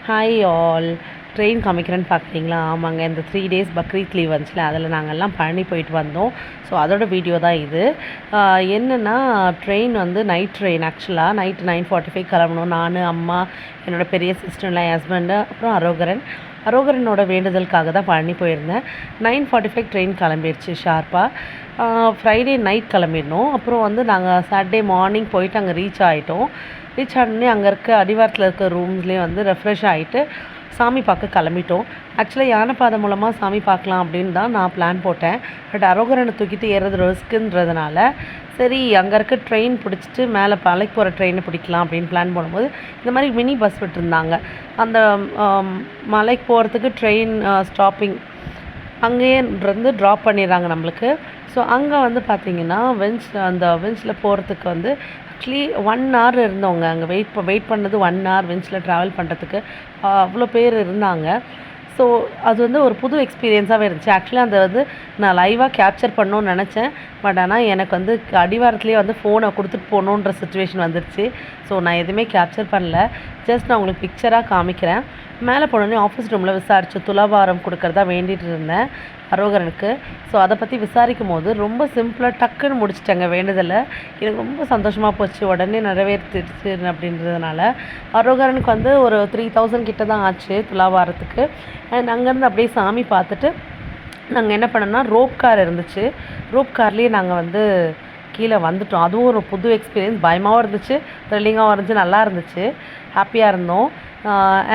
Hi all. Train காமிக்கிறேன்னு பார்க்குறீங்களா? ஆமாங்க. இந்த 3 டேஸ் பக்ரீத் லீவ் வந்துச்சுல, அதில் நாங்கள்லாம் பழனி போயிட்டு வந்தோம். ஸோ அதோட வீடியோ தான் இது. என்னென்னா ட்ரெயின் வந்து நைட் ட்ரெயின். ஆக்சுவலாக நைட்டு 9:45 கிளம்பணும். நான், அம்மா, என்னோடய பெரிய சிஸ்டர்லாம், என் ஹஸ்பண்டு, அப்புறம் அரோகரனோட வேண்டுதலுக்காக தான் பழனி போயிருந்தேன். 9:45 ட்ரெயின் கிளம்பிடுச்சு ஷார்ப்பாக. ஃப்ரைடே நைட் கிளம்பிடணும். அப்புறம் வந்து நாங்கள் சாட்டர்டே மார்னிங் போயிட்டு அங்கே ரீச் ஆகிட்டோம். ரீச் ஆனோடனே அங்கே இருக்க அடிவாரத்தில் இருக்க ரூம்ஸ்லேயே வந்து ரெஃப்ரெஷ் ஆகிட்டு சாமி பார்க்க கிளம்பிட்டோம். ஆக்சுவலாக யானைப்பாதை மூலமாக சாமி பார்க்கலாம் அப்படின்னு தான் நான் பிளான் போட்டேன். பட் அரோகரனை தூக்கிட்டு ஏறது ரிஸ்க்குன்றதுனால சரி அங்கே இருக்க ட்ரெயின் பிடிச்சிட்டு மேலே மலைக்கு போகிற ட்ரெயினை பிடிக்கலாம் அப்படின்னு பிளான் பண்ணும்போது இந்த மாதிரி மினி பஸ் விட்டுருந்தாங்க. அந்த மலைக்கு போகிறதுக்கு ட்ரெயின் ஸ்டாப்பிங் அங்கேயே இருந்து ட்ராப் பண்ணிடுறாங்க நம்மளுக்கு. ஸோ அங்கே வந்து பார்த்திங்கன்னா அந்த வெஞ்சில் போகிறதுக்கு வந்து ஆக்சுவலி 1 hour இருந்தவங்க அங்கே வெயிட் பண்ணது 1 hour வெஞ்சில் ட்ராவல் பண்ணுறதுக்கு. அவ்வளோ பேர் இருந்தாங்க. ஸோ அது வந்து ஒரு புது எக்ஸ்பீரியன்ஸாகவே இருந்துச்சு. ஆக்சுவலி அதை வந்து நான் லைவாக கேப்சர் பண்ணணுன்னு நினச்சேன். பட் ஆனால் எனக்கு வந்து அடிவாரத்துலேயே வந்து ஃபோனை கொடுத்துட்டு போகணுன்ற சுச்சுவேஷன் வந்துடுச்சு. ஸோ நான் எதுவுமே கேப்சர் பண்ணல. ஜஸ்ட் நான் உங்களுக்கு பிக்சராக காமிக்கிறேன். மேலே போனோடனே ஆஃபீஸ் ரூமில் விசாரித்து துலாபாரம் கொடுக்குறதா வேண்டிகிட்டு இருந்தேன் அரோகரனுக்கு. ஸோ அதை பற்றி விசாரிக்கும் போது ரொம்ப சிம்பிளாக டக்குன்னு முடிச்சிட்டேங்க வேண்டுதலை. எனக்கு ரொம்ப சந்தோஷமாக போச்சு. உடனே நிறைவேற்றிடுச்சு அப்படின்றதுனால. அரோகரனுக்கு வந்து ஒரு 3000 கிட்ட தான் ஆச்சு துலாபாரத்துக்கு. அண்ட் அங்கேருந்து அப்படியே சாமி பார்த்துட்டு நாங்கள் என்ன பண்ணோம்னா ரோப் கார் இருந்துச்சு. ரோப் கார்லேயே நாங்கள் வந்து கீழே வந்துட்டோம். அதுவும் ஒரு புது எக்ஸ்பீரியன்ஸ். பயமாகவும் இருந்துச்சு, த்ரில்லிங்காகவும் இருந்துச்சு, நல்லா இருந்துச்சு, ஹாப்பியாக இருந்தோம்.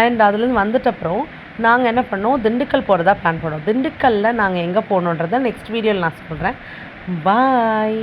அண்ட் அதுலேருந்து வந்துட்டப்புறம் நாங்கள் என்ன பண்ணோம், திண்டுக்கல் போகிறதா பிளான் பண்ணோம். திண்டுக்கல்லில் நாங்கள் எங்கே போகணுன்றதை நெக்ஸ்ட் வீடியோவில் நான் சொல்கிறேன். பாய்.